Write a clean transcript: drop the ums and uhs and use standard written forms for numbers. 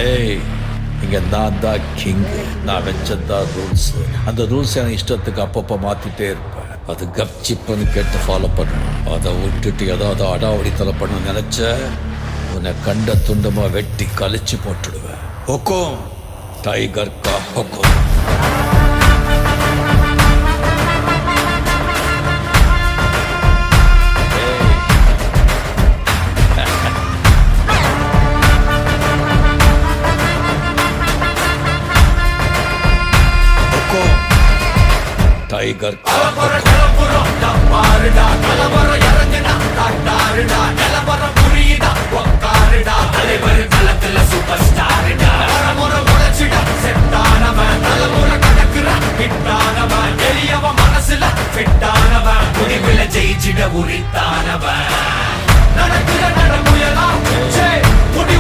ஏய், இங்க நான் தான் கிங். நான் வச்சதான் ரூல்ஸ். அந்த ரூல்ஸ் என் இஷ்டத்துக்கு அப்பப்போ மாத்திட்டே இருப்பேன். அது கப்சிப்புன்னு கேட்டு ஃபாலோ பண்ணணும். அதை விட்டுட்டு ஏதாவது அடாவடித்தலை பண்ண நினைச்ச உன்னை கண்ட துண்டமா வெட்டி கழிச்சு போட்டுடுவேன். ஹுக்கும் டைகர் கா ஹுக்கும். टाइगर का